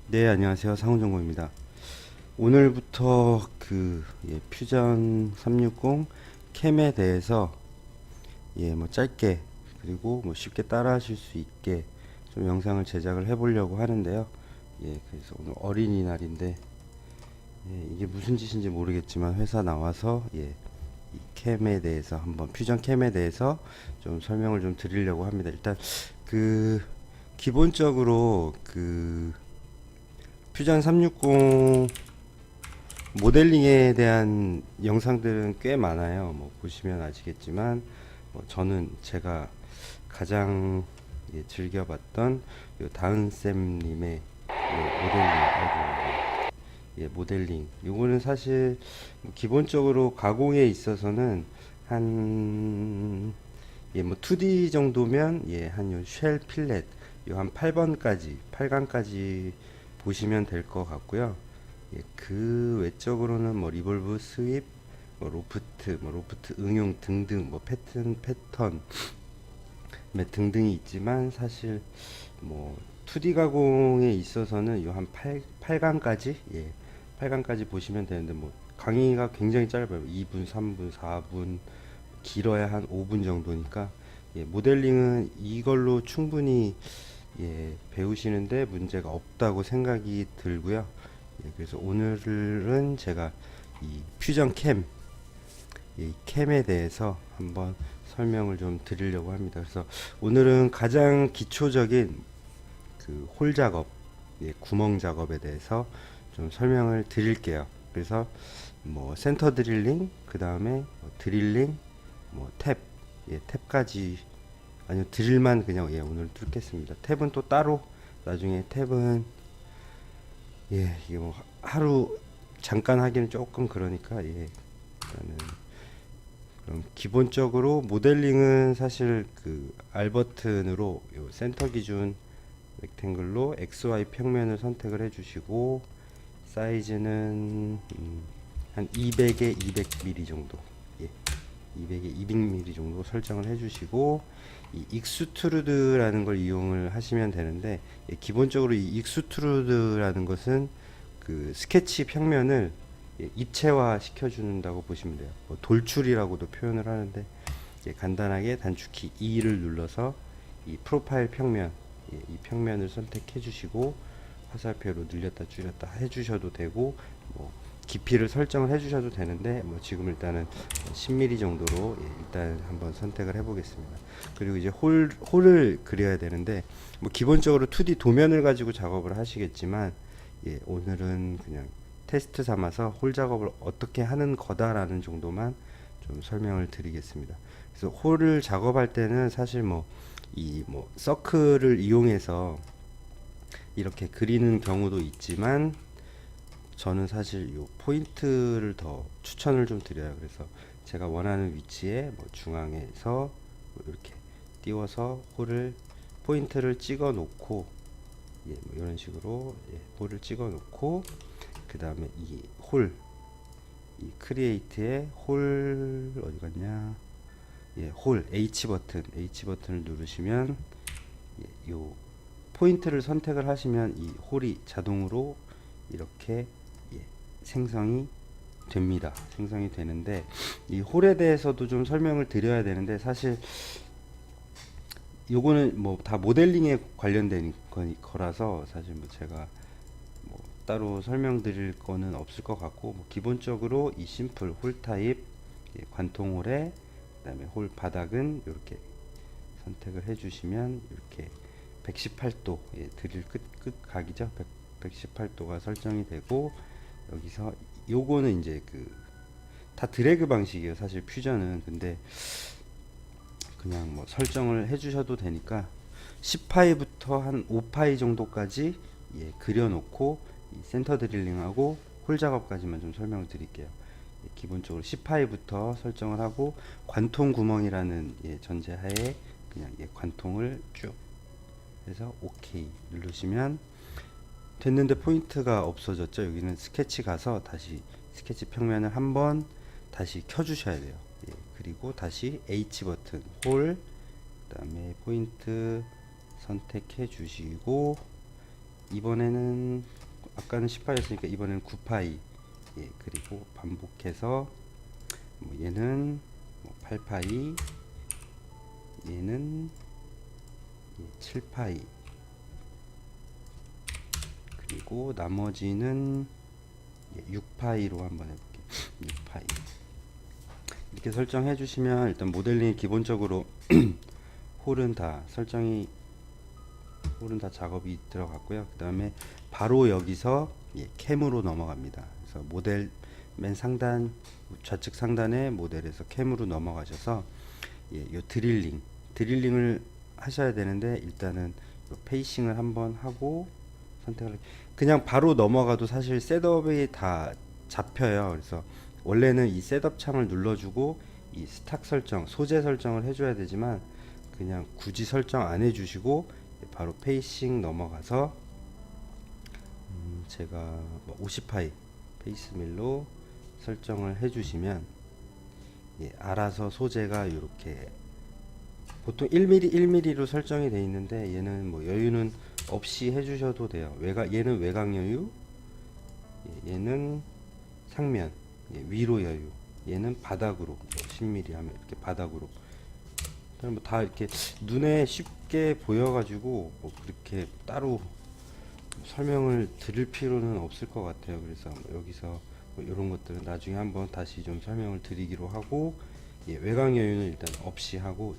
네, 안녕하세요. 상훈정보입니다. 오늘부터 퓨전 360 캠에 대해서 뭐 짧게 그리고 뭐 쉽게 따라 하실 수 있게 좀 영상을 제작을 해보려고 하는데요. 그래서 오늘 어린이날인데 이게 무슨 짓인지 모르겠지만 회사 나와서 이 캠에 대해서 한번 퓨전 캠에 대해서 좀 설명을 좀 드리려고 합니다. 일단 그 기본적으로 퓨전 360 모델링에 대한 영상들은 꽤 많아요. 뭐 보시면 아시겠지만 저는 제가 가장 즐겨봤던 요 다은쌤님의 모델링, 모델링. 요거는 사실 뭐 기본적으로 가공에 있어서는 한 뭐 2D 정도면 한 요 쉘 필렛 요 한 8번까지 8강까지 보시면 될 것 같고요. 그 외적으로는 뭐 리볼브 스윕, 뭐 로프트 응용 등등 뭐 패턴 등등이 있지만 사실 뭐 2D 가공에 있어서는 요 한 8강까지 8강까지 보시면 되는데 뭐 강의가 굉장히 짧아요. 2분, 3분, 4분 길어야 한 5분 정도니까 모델링은 이걸로 충분히 배우시는데 문제가 없다고 생각이 들고요. 그래서 오늘은 제가 이 퓨전 캠, 이 캠에 대해서 한번 설명을 좀 드리려고 합니다. 그래서 오늘은 가장 기초적인 그 홀 작업, 구멍 작업에 대해서 좀 설명을 드릴게요. 그래서 뭐 센터 드릴링, 그 다음에 뭐 드릴링, 뭐 탭, 탭까지 아니요 드릴만 그냥 오늘 뚫겠습니다. 탭은 또 따로 나중에 탭은 이게 뭐 하루 잠깐 하기는 조금 그러니까 일단은 그럼 기본적으로 모델링은 사실 그 R 버튼으로 요 센터 기준 렉탱글로 XY 평면을 선택을 해주시고 사이즈는 한 200에 200mm 정도 200에 200mm 정도 설정을 해주시고 이 익스트루드라는 걸 이용을 하시면 되는데 기본적으로 이 익스트루드라는 것은 그 스케치 평면을 입체화 시켜준다고 보시면 돼요. 뭐 돌출이라고도 표현을 하는데 간단하게 단축키 E를 눌러서 이 프로파일 평면 이 평면을 선택해 주시고 화살표로 늘렸다 줄였다 해주셔도 되고 뭐 깊이를 설정을 해주셔도 되는데 뭐 지금 일단은 10mm 정도로 일단 한번 선택을 해보겠습니다. 그리고 이제 홀을 그려야 되는데 뭐 기본적으로 2D 도면을 가지고 작업을 하시겠지만 오늘은 그냥 테스트 삼아서 홀 작업을 어떻게 하는 거다라는 정도만 좀 설명을 드리겠습니다. 그래서 홀을 작업할 때는 사실 뭐 뭐 서클을 이용해서 이렇게 그리는 경우도 있지만 저는 사실 요 포인트를 더 추천을 좀 드려요. 그래서 제가 원하는 위치에 뭐 중앙에서 뭐 이렇게 띄워서 홀을 포인트를 찍어 놓고 뭐 이런 식으로 홀을 찍어 놓고 그 다음에 이 크리에이트의 홀 어디 갔냐? 홀 H 버튼을 누르시면 요 포인트를 선택을 하시면 이 홀이 자동으로 이렇게 생성이 됩니다. 생성이 되는데 이 홀에 대해서도 좀 설명을 드려야 되는데 사실 요거는 뭐 다 모델링에 관련된 거라서 사실 뭐 제가 뭐 따로 설명드릴 거는 없을 것 같고 뭐 기본적으로 이 심플 홀 타입 관통 홀에 그다음에 홀 바닥은 이렇게 선택을 해주시면 이렇게 118도 드릴 끝 각이죠. 118도가 설정이 되고 여기서 요거는 이제 다 드래그 방식이에요. 사실 퓨전은 근데 그냥 뭐 설정을 해주셔도 되니까 10파이부터 한 5파이 정도까지 그려놓고 센터 드릴링하고 홀 작업까지만 좀 설명을 드릴게요. 기본적으로 10파이부터 설정을 하고 관통 구멍이라는 전제하에 그냥 관통을 쭉 해서 OK 누르시면 됐는데 포인트가 없어졌죠. 여기는 스케치 가서 다시 스케치 평면을 한번 다시 켜주셔야 돼요. 그리고 다시 H 버튼 홀 그다음에 포인트 선택해 주시고 이번에는 아까는 10파이였으니까 이번에는 9파이. 예, 그리고 반복해서 뭐 얘는 뭐 8파이, 얘는 7파이, 그리고 나머지는 6파이로 한번 해볼게요. 6파이. 이렇게 설정해 주시면 일단 모델링이 기본적으로 홀은 다 작업이 들어갔고요. 그 다음에 바로 여기서 캠으로 넘어갑니다. 그래서 모델 맨 상단, 좌측 상단의 모델에서 캠으로 넘어가셔서 요 드릴링을 하셔야 되는데, 일단은 요 페이싱을 한번 하고 선택을, 그냥 바로 넘어가도 사실 셋업이 다 잡혀요. 그래서 원래는 이 셋업 창을 눌러주고 이 스탁 설정, 소재 설정을 해줘야 되지만 그냥 굳이 설정 안 해주시고 바로 페이싱 넘어가서 제가 뭐 50파이 페이스 밀로 설정을 해주시면 알아서 소재가 이렇게 보통 1mm 로 설정이 되어 있는데, 얘는 뭐 여유는 없이 해주셔도 돼요. 얘는 외곽 여유, 얘는 상면, 위로 여유, 얘는 바닥으로 10mm 하면 이렇게 바닥으로. 뭐 다 이렇게 눈에 쉽게 보여가지고 뭐 그렇게 따로 설명을 드릴 필요는 없을 것 같아요. 그래서 여기서 뭐 이런 것들은 나중에 한번 다시 좀 설명을 드리기로 하고, 외곽 여유는 일단 없이 하고,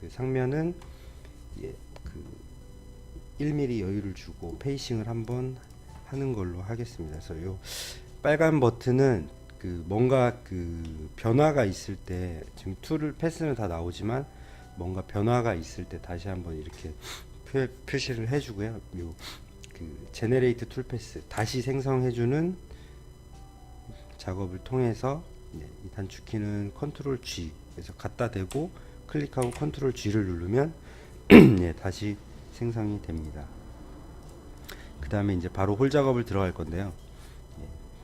그 상면은 그 1mm 여유를 주고 페이싱을 한번 하는 걸로 하겠습니다. 그래서 요 빨간 버튼은 그 뭔가 그 변화가 있을 때, 지금 툴을 패스는 다 나오지만 뭔가 변화가 있을 때 다시 한번 이렇게 표시를 해주고요. 요 그 제네레이트 툴 패스, 다시 생성해주는 작업을 통해서 이 단축키는 컨트롤 G, 그래서 갖다 대고 클릭하고 컨트롤 G를 누르면 다시 생성이 됩니다. 그 다음에 이제 바로 홀 작업을 들어갈 건데요.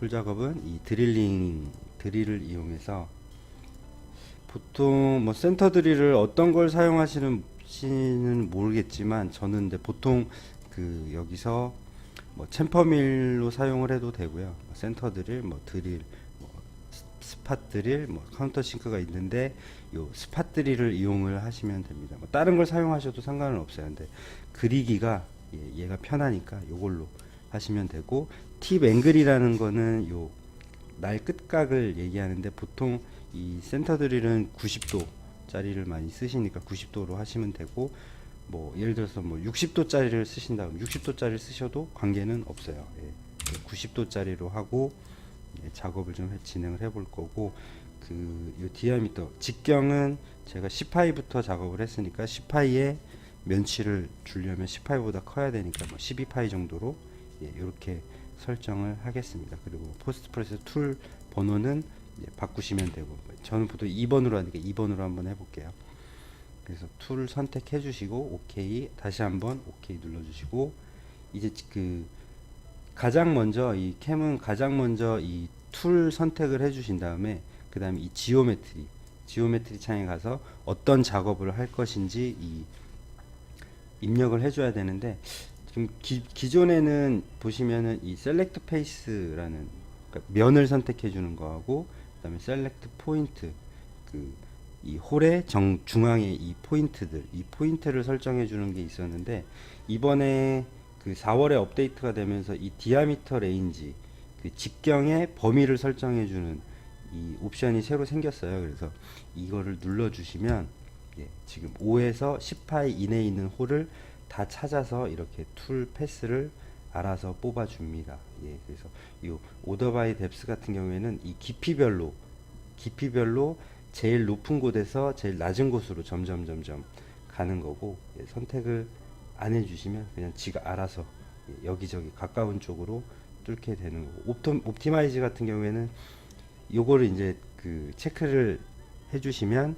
홀 작업은 이 드릴을 이용해서, 보통 뭐 센터 드릴을 어떤 걸 사용하시는지는 모르겠지만 저는 근데 보통 그 여기서 뭐 챔퍼밀로 사용을 해도 되고요. 센터 드릴, 뭐 드릴, 뭐 스팟 드릴, 뭐 카운터 싱크가 있는데 요 스팟 드릴을 이용을 하시면 됩니다. 뭐 다른 걸 사용하셔도 상관은 없어요. 근데 그리기가 얘가 편하니까 요걸로 하시면 되고, 팁 앵글이라는 거는 요 날 끝각을 얘기하는데, 보통 이 센터 드릴은 90도 짜리를 많이 쓰시니까 90도로 하시면 되고, 뭐 예를 들어서 뭐 60도 짜리를 쓰신다 그러면 60도 짜리를 쓰셔도 관계는 없어요. 90도 짜리로 하고 작업을 좀 진행을 해볼 거고, 요 디아미터 직경은 제가 10파이부터 작업을 했으니까 10파이에 면치를 주려면 10파이보다 커야 되니까 뭐 12파이 정도로 이렇게 설정을 하겠습니다. 그리고 포스트프레스 툴 번호는 바꾸시면 되고, 저는 보통 2번으로 하니까 2번으로 한번 해볼게요. 그래서 툴 선택해 주시고 오케이, 다시 한번 오케이 눌러 주시고, 이제 그 가장 먼저 이 캠은 가장 먼저 이 툴 선택을 해 주신 다음에 그 다음에 이 지오메트리 창에 가서 어떤 작업을 할 것인지 입력을 해줘야 되는데, 지금 기존에는 보시면은 이 셀렉트 페이스라는, 그러니까 면을 선택해 주는 거하고, 그 다음에 셀렉트 포인트, 이 홀의 중앙에 이 포인트를 설정해 주는 게 있었는데, 이번에 그 4월에 업데이트가 되면서 이 디아미터 레인지, 그 직경의 범위를 설정해 주는 이 옵션이 새로 생겼어요. 그래서 이거를 눌러 주시면 지금 5에서 10파이 이내에 있는 홀을 다 찾아서 이렇게 툴 패스를 알아서 뽑아 줍니다. 그래서 이 오더 바이 뎁스 같은 경우에는 이 깊이별로 제일 높은 곳에서 제일 낮은 곳으로 점점 가는 거고, 선택을 안 해주시면 그냥 지가 알아서 여기저기 가까운 쪽으로 뚫게 되는 거고, 옵티마이즈 같은 경우에는 요거를 이제 그 체크를 해주시면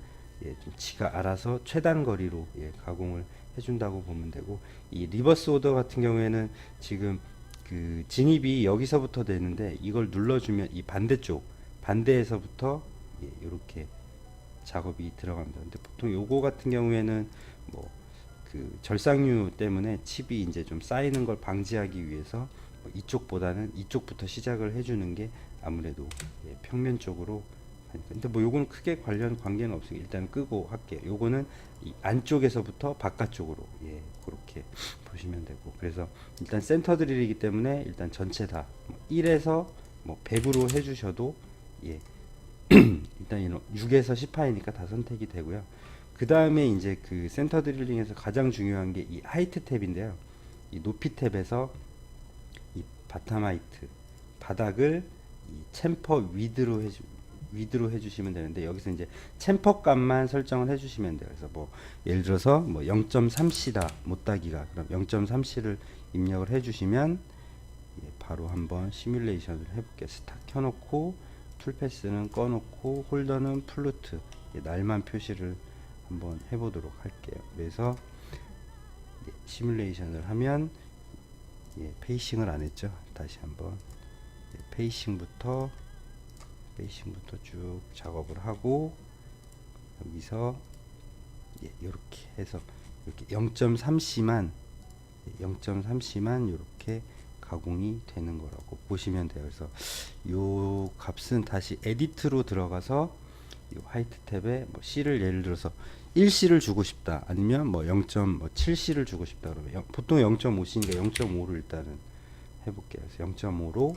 좀 지가 알아서 최단 거리로 가공을 해준다고 보면 되고, 이 리버스 오더 같은 경우에는 지금 그 진입이 여기서부터 되는데, 이걸 눌러주면 이 반대에서부터 이렇게 작업이 들어갑니다. 근데 보통 요거 같은 경우에는 뭐 그 절삭류 때문에 칩이 이제 좀 쌓이는 걸 방지하기 위해서 뭐 이쪽보다는 이쪽부터 시작을 해주는 게 아무래도 예, 평면 쪽으로. 근데 뭐 요거는 크게 관계는 없으니까 일단 끄고 할게요. 요거는 이 안쪽에서부터 바깥쪽으로 예, 그렇게 보시면 되고. 그래서 일단 센터 드릴이기 때문에 일단 전체 다 1에서 뭐 100으로 해주셔도 예, 일단 6에서 10파이니까 다 선택이 되고요. 그 다음에 이제 그 센터 드릴링에서 가장 중요한 게 이 하이트 탭인데요. 이 높이 탭에서 이 바텀 하이트 바닥을 이 챔퍼 위드로 해주시면 되는데, 여기서 이제 챔퍼 값만 설정을 해주시면 돼요. 그래서 뭐 예를 들어서 뭐 0.3C다 못따기가, 그럼 0.3C를 입력을 해주시면 예, 바로 한번 시뮬레이션을 해볼게요. 스탁 켜놓고 툴패스는 꺼놓고 홀더는 플루트 예, 날만 표시를 한번 해보도록 할게요. 그래서 예, 시뮬레이션을 하면 예, 페이싱을 안 했죠. 다시 한번 예, 페이싱부터 쭉 작업을 하고, 여기서 예, 이렇게 해서 이렇게 0.3C만 이렇게 가공이 되는 거라고 보시면 돼요. 그래서 요 값은 다시 에디트로 들어가서 이 화이트 탭에 뭐 C를 예를 들어서 1C를 주고 싶다, 아니면 뭐 0.7C를 주고 싶다 그러면 보통 0.5C니까 0.5로 일단은 해볼게요. 그래서 0.5로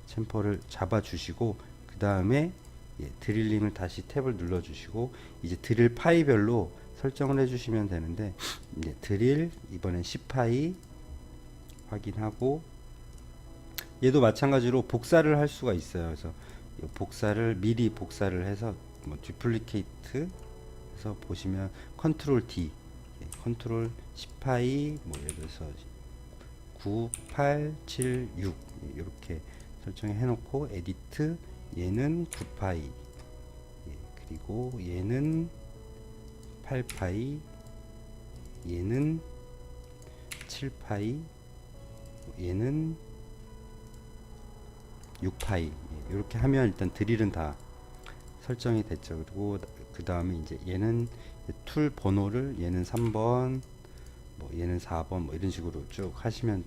챔퍼를 잡아 주시고, 그 다음에 예, 드릴링을 다시 탭을 눌러 주시고 이제 드릴 파이별로 설정을 해 주시면 되는데, 이제 드릴 이번엔 10파이 확인하고, 얘도 마찬가지로 복사를 할 수가 있어요. 그래서 미리 복사를 해서 뭐 디플리케이트 해서 보시면 컨트롤 D, 컨트롤 10파이 뭐 예를 들어서 9, 8, 7, 6 이렇게 설정해 놓고 에디트 얘는 9파이 예, 그리고 얘는 8파이 얘는 7파이 얘는 6파이 예, 이렇게 하면 일단 드릴은 다 설정이 됐죠. 그리고 그 다음에 이제 얘는 툴 번호를 얘는 3번 뭐 얘는 4번 뭐 이런 식으로 쭉 하시면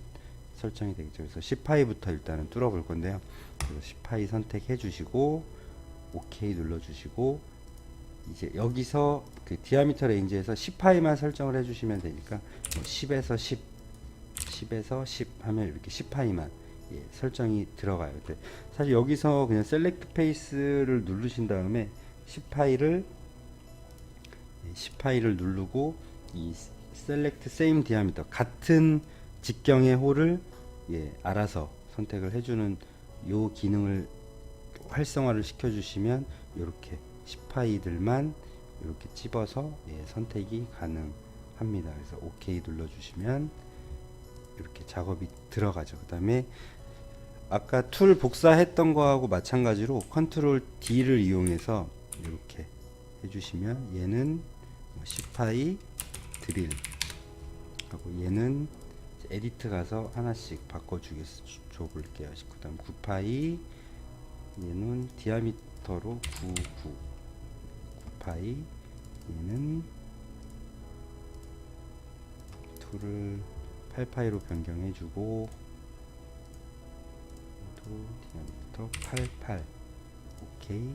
설정이 되겠죠. 그래서 10파이부터 일단은 뚫어 볼 건데요. 그래서 10파이 선택해 주시고 OK 눌러 주시고, 이제 여기서 그 디아미터 레인지에서 10파이만 설정을 해 주시면 되니까 뭐 10에서 10 하면 이렇게 10파이만 예, 설정이 들어가요. 근데 사실 여기서 그냥 셀렉트 페이스를 누르신 다음에 10파이를 누르고 이 셀렉트 세임 디아미터 같은 직경의 홀을 예, 알아서 선택을 해주는 요 기능을 활성화를 시켜주시면 이렇게 10파이들만 이렇게 집어서 예, 선택이 가능합니다. 그래서 OK 눌러주시면 이렇게 작업이 들어가죠. 그 다음에 아까 툴 복사했던 거하고 마찬가지로 컨트롤 D를 이용해서 이렇게 해주시면 얘는 10파이 드릴 하고, 얘는 에디트 가서 하나씩 바꿔주겠어 볼게요. 그 다음 9파이 얘는 디아미터로 9파이 얘는 툴을 8파이로 변경해주고 얘도 디아미터 88 오케이.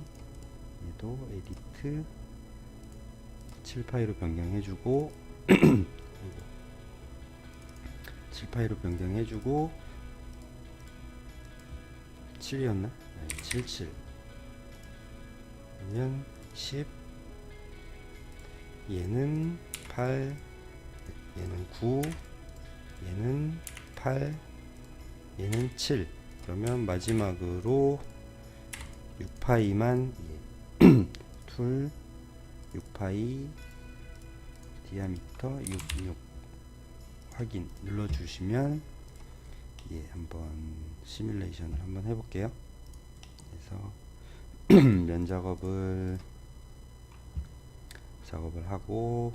얘도 에디트 7파이로 변경해주고 7파이로 변경해주고 7이었나? 77 그러면 10 얘는 8 얘는 9 얘는 8 얘는 7 그러면 마지막으로 6파이만 툴 6파이 디아미터 66 확인 눌러주시면 예, 한번 시뮬레이션을 한번 해볼게요. 그래서 면 작업을 하고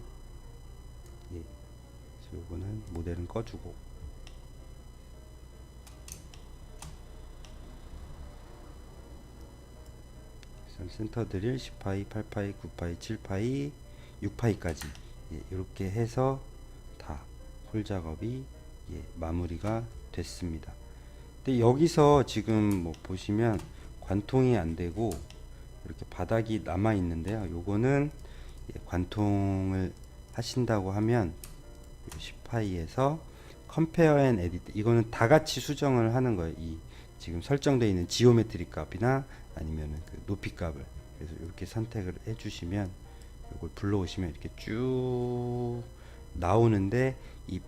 예, 요거는 모델은 꺼주고 센터 드릴 10파이, 8파이, 9파이, 7파이, 6파이까지 예, 이렇게 해서 다 홀 작업이 마무리가 됐습니다. 근데 여기서 지금 뭐 보시면 관통이 안 되고 이렇게 바닥이 남아 있는데요. 요거는 관통을 하신다고 하면 10파이에서 컴페어 앤 에디트, 이거는 다 같이 수정을 하는 거예요. 이 지금 설정되어 있는 지오메트리 값이나 아니면은 그 높이 값을, 그래서 이렇게 선택을 해 주시면 이걸 불러오시면 이렇게 쭉 나오는데, 이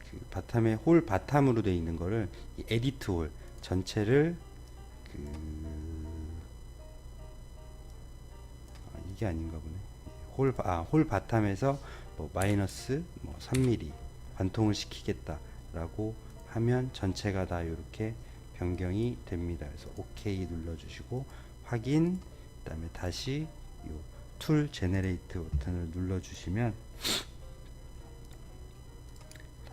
그 바텀에 홀 바텀으로 되어 있는 거를 이 에디트 홀 전체를 이게 아닌가 보네. 홀 바텀에서 뭐 마이너스 뭐 3mm 관통을 시키겠다라고 하면 전체가 다 이렇게 변경이 됩니다. 그래서 OK 눌러주시고 확인, 그다음에 다시 요 툴 제네레이트 버튼을 눌러주시면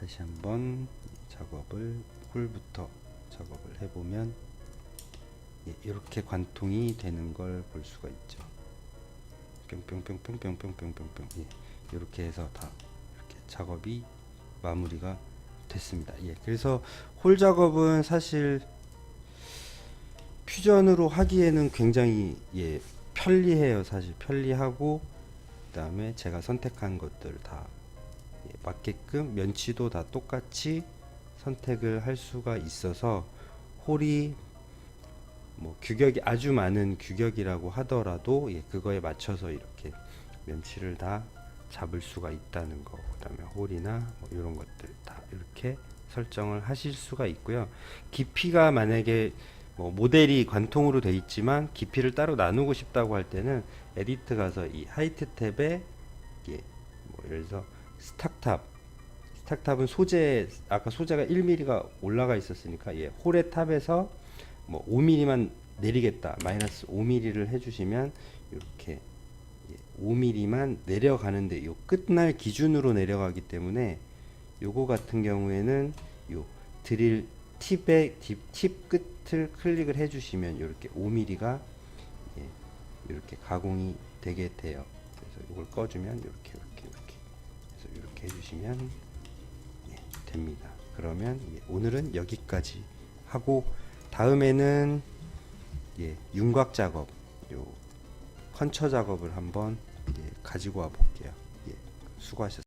다시 한번 작업을 홀부터 작업을 해보면 이렇게 관통이 되는 걸 볼 수가 있죠. 뿅뿅뿅뿅뿅뿅뿅뿅뿅, 이렇게 해서 다 이렇게 작업이 마무리가 됐습니다. 그래서 홀 작업은 사실 퓨전으로 하기에는 굉장히 편리해요. 사실 편리하고, 그 다음에 제가 선택한 것들 다 맞게끔 면치도 다 똑같이 선택을 할 수가 있어서, 홀이 뭐 규격이 아주 많은 규격이라고 하더라도 그거에 맞춰서 이렇게 면치를 다 잡을 수가 있다는 거, 그 다음에 홀이나 뭐 이런 것들 다 이렇게 설정을 하실 수가 있고요. 깊이가 만약에 뭐 모델이 관통으로 돼 있지만 깊이를 따로 나누고 싶다고 할 때는 에디트 가서 이 하이트 탭에 뭐 예를 들어서 스탁탑은 소재, 아까 소재가 1mm가 올라가 있었으니까 홀의 탑에서 뭐 5mm만 내리겠다, 마이너스 5mm를 해주시면 이렇게 5mm만 내려가는데, 요 끝날 기준으로 내려가기 때문에 요거 같은 경우에는 요 드릴 팁의 팁 끝을 클릭을 해주시면 이렇게 5mm가 이렇게 가공이 되게 돼요. 그래서 이걸 꺼주면 이렇게 그래서 이렇게 해주시면 됩니다. 그러면 오늘은 여기까지 하고, 다음에는 윤곽 작업, 요 컨처 작업을 한번 가지고 와 볼게요. 수고하셨습니다.